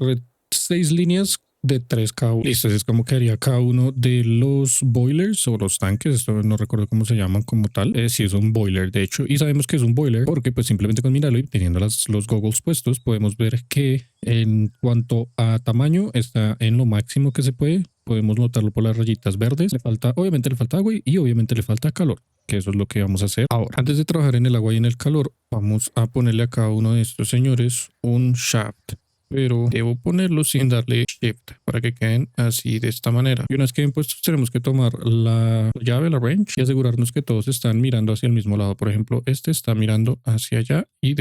6 líneas de 3 cada uno. Listo, así es como quedaría cada uno de los boilers o los tanques. Esto no recuerdo cómo se llaman como tal. Si es un boiler, de hecho, y sabemos que es un boiler porque pues simplemente con mirarlo y teniendo los goggles puestos podemos ver que en cuanto a tamaño está en lo máximo que se puede. Podemos notarlo por las rayitas verdes. Obviamente le falta agua y obviamente le falta calor, que eso es lo que vamos a hacer ahora. Antes de trabajar en el agua y en el calor, vamos a ponerle a cada uno de estos señores un shaft, pero debo ponerlo sin darle shift para que queden así de esta manera. Y una vez queden puestos tenemos que tomar la llave, la wrench, y asegurarnos que todos están mirando hacia el mismo lado. Por ejemplo, este está mirando hacia allá y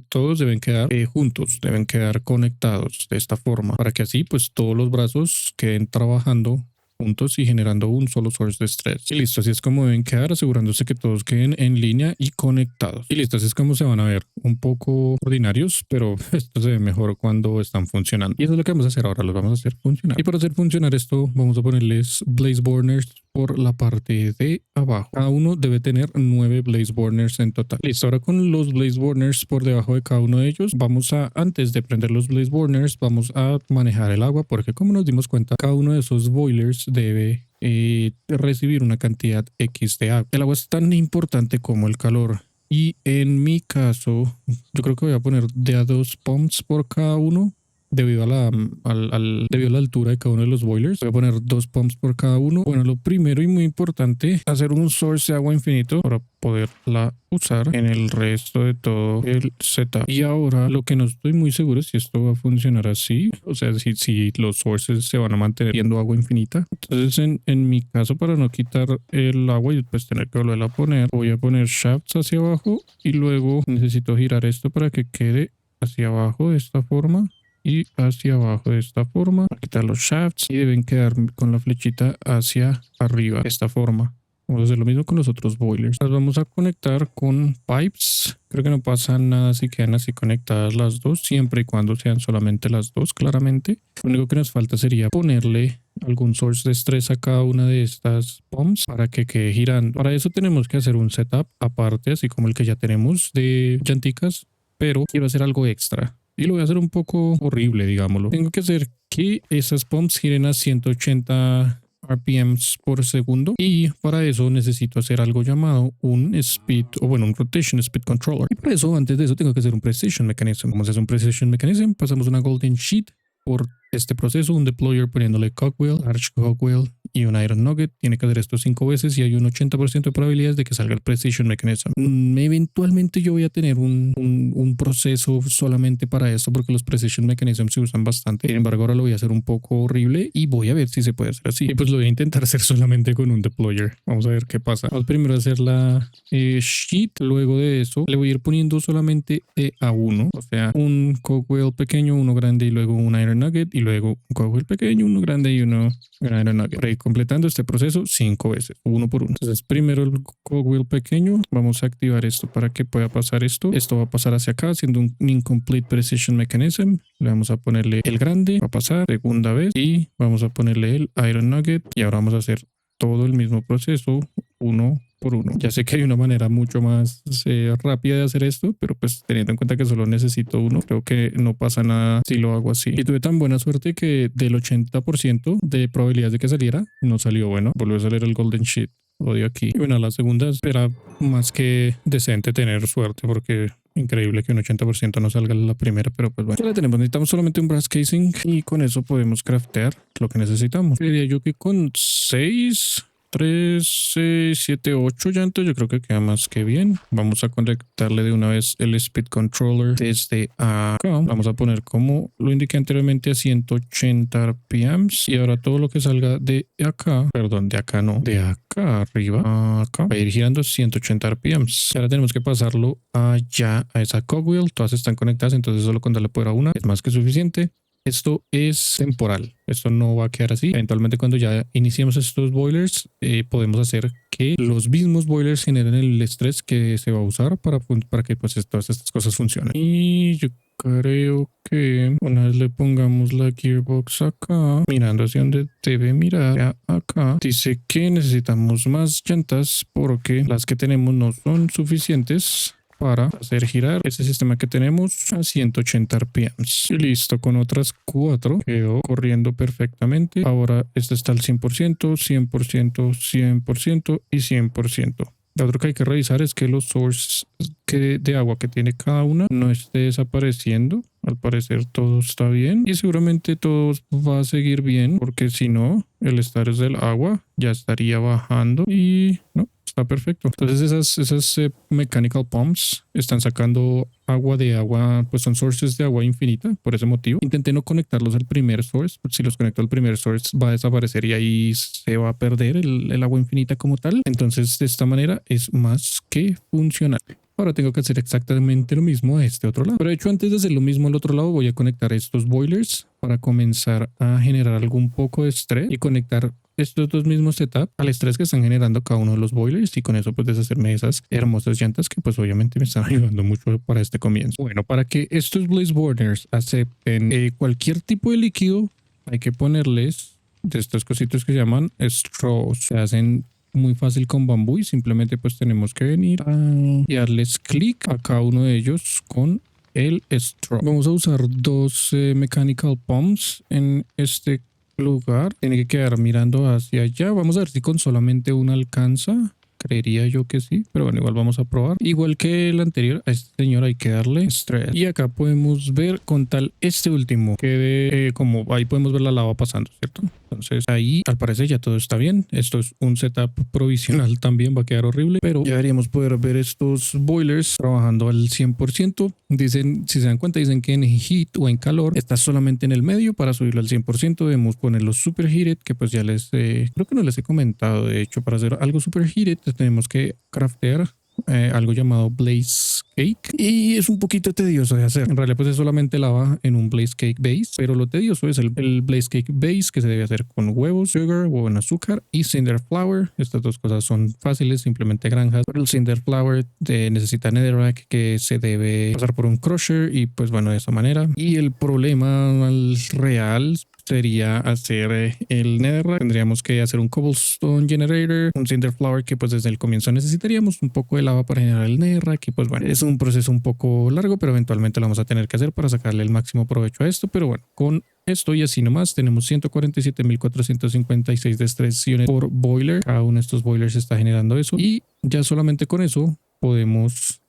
todos deben quedar juntos, deben quedar conectados de esta forma para que así pues todos los brazos queden trabajando juntos y generando un solo source de estrés. Y listo, así es como deben quedar, asegurándose que todos queden en línea y conectados. Y listo, así es como se van a ver, un poco ordinarios, pero esto se ve mejor cuando están funcionando. Y eso es lo que vamos a hacer ahora, los vamos a hacer funcionar. Y para hacer funcionar esto, vamos a ponerles Blaze Burners por la parte de abajo. Cada uno debe tener 9 Blaze Burners en total. Listo, ahora con los Blaze Burners por debajo de cada uno de ellos, antes de prender los Blaze Burners, vamos a manejar el agua, porque como nos dimos cuenta, cada uno de esos boilers debe recibir una cantidad X de agua. El agua es tan importante como el calor. Y en mi caso, yo creo que voy a poner de a 2 pumps por cada uno. Debido a debido a la altura de cada uno de los boilers, voy a poner 2 pumps por cada uno. Bueno, lo primero y muy importante, hacer un source de agua infinito para poderla usar en el resto de todo el setup. Y ahora lo que no estoy muy seguro es si esto va a funcionar así, o sea, si los sources se van a mantener viendo agua infinita. Entonces, en mi caso, para no quitar el agua y pues tener que volverla a poner, voy a poner shafts hacia abajo y luego necesito girar esto para que quede hacia abajo de esta forma y hacia abajo de esta forma. Quitar los shafts y deben quedar con la flechita hacia arriba de esta forma. Vamos a hacer lo mismo con los otros boilers. Las vamos a conectar con pipes. Creo que no pasa nada si quedan así conectadas las dos, siempre y cuando sean solamente las dos, claramente. Lo único que nos falta sería ponerle algún source de estrés a cada una de estas pumps para que quede girando. Para eso tenemos que hacer un setup aparte, así como el que ya tenemos de llanticas, pero quiero hacer algo extra. Y lo voy a hacer un poco horrible, digámoslo. Tengo que hacer que esas pumps giren a 180 RPMs por segundo. Y para eso necesito hacer algo llamado un speed, o bueno, un rotation speed controller. Y para eso, antes de eso, tengo que hacer un precision mechanism. Vamos a hacer un precision mechanism. Pasamos una golden sheet por este proceso, un deployer poniéndole cogwheel, large cogwheel y un iron nugget. Tiene que hacer esto 5 veces y hay un 80% de probabilidades de que salga el precision mechanism. Eventualmente yo voy a tener un proceso solamente para esto porque los precision mechanisms se usan bastante. Sin embargo, ahora lo voy a hacer un poco horrible y voy a ver si se puede hacer así. Y pues lo voy a intentar hacer solamente con un deployer. Vamos a ver qué pasa. Vamos primero a hacer la sheet. Luego de eso le voy a ir poniendo solamente a uno. O sea, un cogwheel pequeño, uno grande y luego un iron nugget y luego un cogwheel pequeño, uno grande y uno iron nugget. Por ahí completando este proceso 5 veces, uno por uno. Entonces primero el cogwheel pequeño, vamos a activar esto para que pueda pasar esto. Esto va a pasar hacia acá haciendo un incomplete precision mechanism. Le vamos a ponerle el grande, va a pasar segunda vez y vamos a ponerle el iron nugget y ahora vamos a hacer todo el mismo proceso uno por uno. Ya sé que hay una manera mucho más rápida de hacer esto, pero pues teniendo en cuenta que solo necesito uno, creo que no pasa nada si lo hago así. Y tuve tan buena suerte que del 80% de probabilidades de que saliera, no salió. Bueno, volvió a salir el golden sheet. Odio aquí. Y bueno, la segunda era más que decente tener suerte porque increíble que un 80% no salga la primera, pero pues bueno, ya la tenemos. Necesitamos solamente un brass casing y con eso podemos craftear lo que necesitamos. Diría yo que con 6... 3, 6, 7, 8 llantas yo creo que queda más que bien. Vamos a conectarle de una vez el speed controller desde acá. Vamos a poner, como lo indiqué anteriormente, a 180 RPMs y ahora todo lo que salga de acá, perdón, de acá no, de acá arriba, acá, va a ir girando 180 RPMs. Ahora tenemos que pasarlo allá a esa cogwheel. Todas están conectadas, entonces solo con darle poder a una es más que suficiente. Esto es temporal, esto no va a quedar así. Eventualmente cuando ya iniciemos estos boilers, podemos hacer que los mismos boilers generen el estrés que se va a usar para que pues todas estas cosas funcionen. Y yo creo que una vez le pongamos la gearbox acá, mirando hacia donde debe mirar, ya acá, dice que necesitamos más llantas porque las que tenemos no son suficientes para hacer girar ese sistema que tenemos a 180 RPMs. Y listo, con otras 4 quedó corriendo perfectamente. Ahora este está al 100%, 100%, 100% y 100%. Lo otro que hay que revisar es que los sources de agua que tiene cada una no esté desapareciendo. Al parecer todo está bien y seguramente todo va a seguir bien porque si no, el estatus del agua ya estaría bajando y no, está perfecto. Entonces esas mechanical pumps están sacando agua, pues son sources de agua infinita. Por ese motivo intenté no conectarlos al primer source, porque si los conecto al primer source va a desaparecer y ahí se va a perder el agua infinita como tal. Entonces de esta manera es más que funcional. Ahora tengo que hacer exactamente lo mismo a este otro lado. Pero de hecho, antes de hacer lo mismo al otro lado, voy a conectar estos boilers para comenzar a generar algún poco de estrés y conectar estos dos mismos setups al estrés que están generando cada uno de los boilers y con eso pues deshacerme de esas hermosas llantas que pues obviamente me están ayudando mucho para este comienzo. Bueno, para que estos blaze burners acepten cualquier tipo de líquido, hay que ponerles de estas cositas que se llaman straws. Se hacen muy fácil con bambú y simplemente pues tenemos que venir y darles clic a cada uno de ellos con el straw. Vamos a usar dos mechanical pumps en este lugar. Tiene que quedar mirando hacia allá. Vamos a ver si con solamente una alcanza. Creería yo que sí, pero bueno, igual vamos a probar. Igual que el anterior, a este señor hay que darle stress. Y acá podemos ver con tal este último, que como ahí podemos ver la lava pasando, ¿cierto? Entonces ahí al parecer ya todo está bien. Esto es un setup provisional también, va a quedar horrible, pero ya deberíamos poder ver estos boilers trabajando al 100%. Dicen, si se dan cuenta, dicen que en heat o en calor está solamente en el medio. Para subirlo al 100% debemos ponerlo superheated, que pues ya creo que no les he comentado. De hecho, para hacer algo superheated tenemos que craftear algo llamado Blaze Cake, y es un poquito tedioso de hacer. En realidad pues es solamente lava en un Blaze Cake base, pero lo tedioso es el Blaze Cake base, que se debe hacer con huevos, sugar o en azúcar, y Cinder Flour. Estas dos cosas son fáciles, simplemente granjas, pero el Cinder Flour necesita Netherrack, que se debe pasar por un crusher, y pues bueno, de esa manera. Y el problema real sería hacer el Netherrack. Tendríamos que hacer un Cobblestone Generator, un Cinder Flour, que pues desde el comienzo necesitaríamos un poco de lava para generar el Netherrack, y pues bueno, es un proceso un poco largo, pero eventualmente lo vamos a tener que hacer para sacarle el máximo provecho a esto. Pero bueno, con esto y así nomás tenemos 147.456 de extracciones por boiler. Cada uno de estos boilers está generando eso, y ya solamente con eso podemos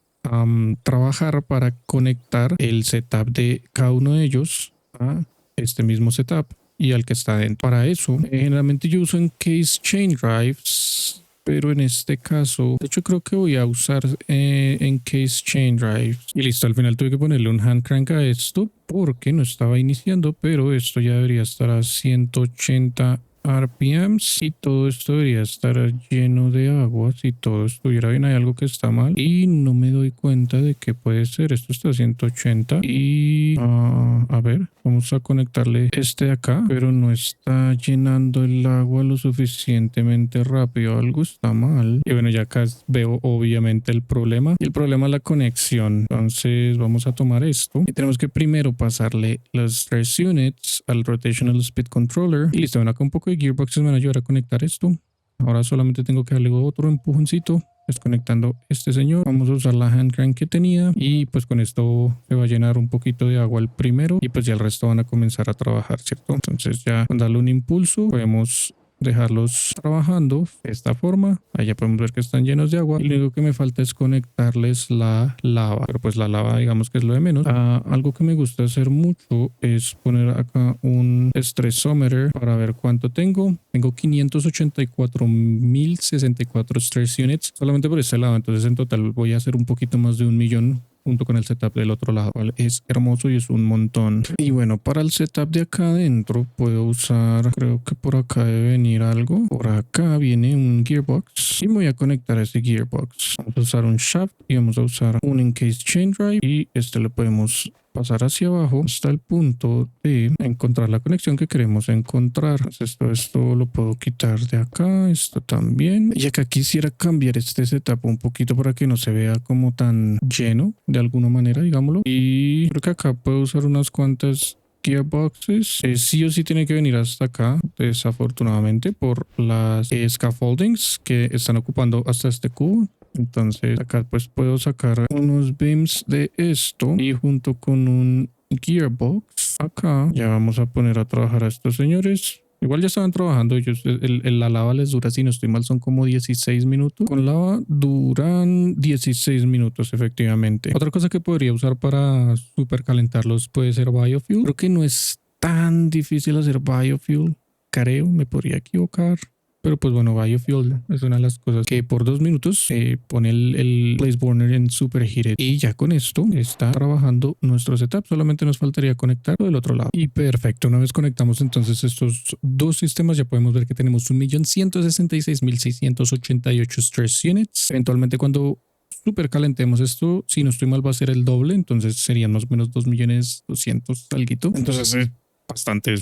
trabajar para conectar el setup de cada uno de ellos a este mismo setup y al que está dentro. Para eso, generalmente yo uso en case chain drives, pero en este caso, de hecho creo que voy a usar en case chain drives. Y listo, al final tuve que ponerle un hand crank a esto porque no estaba iniciando, pero esto ya debería estar a 180 RPMs, y todo esto debería estar lleno de agua. Si todo estuviera bien, hay algo que está mal y no me doy cuenta de qué puede ser. Esto está a 180 y a ver, vamos a conectarle este de acá, pero no está llenando el agua lo suficientemente rápido. Algo está mal. Y bueno, ya acá veo obviamente el problema, y el problema es la conexión. Entonces vamos a tomar esto y tenemos que primero pasarle los 3 units al Rotational Speed Controller, y listo. Bueno, acá un poco de gearboxes me van a ayudar a conectar esto. Ahora solamente tengo que darle otro empujoncito desconectando este señor. Vamos a usar la hand crank que tenía, y pues con esto se va a llenar un poquito de agua el primero, y pues ya el resto van a comenzar a trabajar, ¿cierto? Entonces ya con darle un impulso podemos dejarlos trabajando de esta forma. Allá podemos ver que están llenos de agua, y lo único que me falta es conectarles la lava, pero pues la lava digamos que es lo de menos. Algo que me gusta hacer mucho es poner acá un stressómeter para ver cuánto tengo. Tengo 584.064 stress units solamente por este lado, entonces en total voy a hacer un poquito más de 1.000.000 junto con el setup del otro lado, ¿vale? Es hermoso y es un montón. Y bueno, para el setup de acá adentro puedo usar, creo que por acá debe venir algo. Por acá viene un gearbox y me voy a conectar a ese gearbox. Vamos a usar un shaft y vamos a usar un encase chain drive, y este lo podemos pasar hacia abajo hasta el punto de encontrar la conexión que queremos encontrar. Entonces esto lo puedo quitar de acá, esto también. Y acá quisiera cambiar este setup un poquito para que no se vea como tan lleno de alguna manera, digámoslo. Y creo que acá puedo usar unas cuantas gearboxes. Sí o sí tiene que venir hasta acá, desafortunadamente, por las scaffoldings que están ocupando hasta este cubo. Entonces acá pues puedo sacar unos beams de esto, y junto con un gearbox acá ya vamos a poner a trabajar a estos señores. Igual ya estaban trabajando ellos. La lava les dura, si no estoy mal, son como 16 minutos. Con lava duran 16 minutos, efectivamente. Otra cosa que podría usar para supercalentarlos puede ser biofuel. Creo que no es tan difícil hacer biofuel. Creo, me podría equivocar. Pero pues bueno, biofuel es una de las cosas que por 2 minutos pone el place burner en superheated, y ya con esto está trabajando nuestro setup. Solamente nos faltaría conectarlo del otro lado. Y perfecto, una vez conectamos entonces estos dos sistemas, ya podemos ver que tenemos 1.166.688 stress units. Eventualmente cuando supercalentemos esto, si no estoy mal, va a ser el doble, entonces serían más o menos 2.200.000 alguito. Entonces bastante.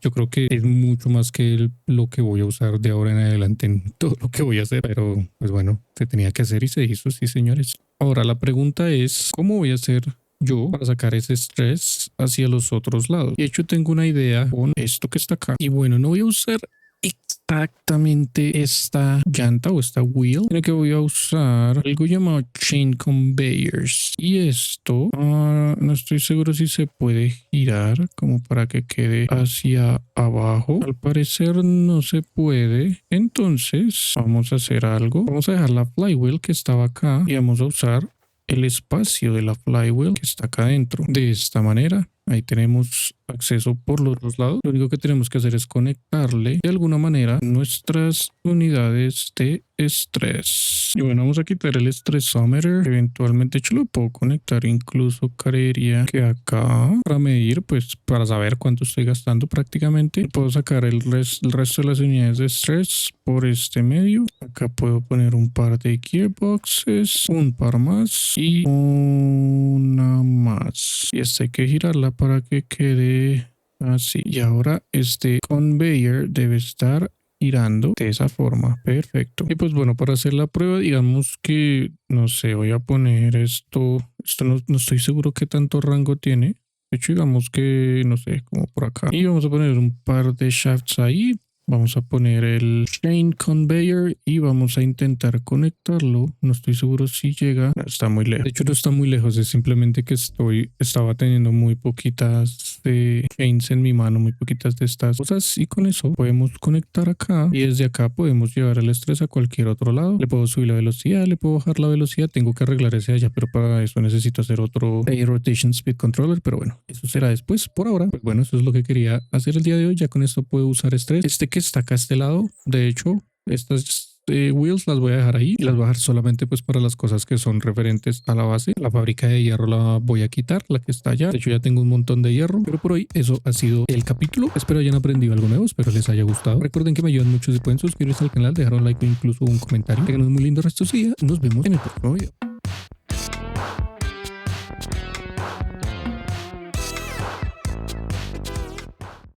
Yo creo que es mucho más que lo que voy a usar de ahora en adelante en todo lo que voy a hacer. Pero pues bueno, se tenía que hacer y se hizo, sí señores. Ahora la pregunta es, ¿cómo voy a hacer yo para sacar ese estrés hacia los otros lados? De hecho tengo una idea con esto que está acá. Y bueno, no voy a usar exactamente esta llanta o esta wheel, en el que voy a usar algo llamado chain conveyors. Y esto, no estoy seguro si se puede girar como para que quede hacia abajo. Al parecer no se puede. Entonces vamos a hacer algo. Vamos a dejar la flywheel que estaba acá y vamos a usar el espacio de la flywheel que está acá adentro. De esta manera, ahí tenemos acceso por los dos lados. Lo único que tenemos que hacer es conectarle de alguna manera nuestras unidades de estrés. Y bueno, vamos a quitar el estresómetro. Eventualmente yo lo puedo conectar, incluso creería que acá para medir, pues para saber cuánto estoy gastando prácticamente. Puedo sacar el resto de las unidades de estrés por este medio. Acá puedo poner un par de gearboxes, un par más y una más. Y esta hay que girarla para que quede así. Y ahora este conveyor debe estar girando de esa forma. Perfecto. Y pues bueno, para hacer la prueba, digamos que, no sé, voy a poner esto no estoy seguro qué tanto rango tiene. De hecho, digamos que, no sé, como por acá. Y vamos a poner un par de shafts ahí. Vamos a poner el chain conveyor y vamos a intentar conectarlo. No estoy seguro si llega. No, está muy lejos. De hecho, no está muy lejos. Es simplemente que estaba teniendo muy poquitas de chains en mi mano, muy poquitas de estas cosas. Y con eso podemos conectar acá. Y desde acá podemos llevar el estrés a cualquier otro lado. Le puedo subir la velocidad, le puedo bajar la velocidad. Tengo que arreglar ese allá, pero para eso necesito hacer otro rotation speed controller. Pero bueno, eso será después. Por ahora, pues bueno, eso es lo que quería hacer el día de hoy. Ya con esto puedo usar estrés. Este que está acá a este lado, de hecho, estas wheels las voy a dejar ahí y las voy a dejar solamente pues para las cosas que son referentes a la base. La fábrica de hierro la voy a quitar, la que está allá. De hecho, ya tengo un montón de hierro, pero por hoy eso ha sido el capítulo. Espero hayan aprendido algo nuevo, espero les haya gustado. Recuerden que me ayudan mucho si pueden suscribirse al canal, dejar un like o incluso un comentario. Tengan un muy lindo resto de día. Nos vemos en el próximo video.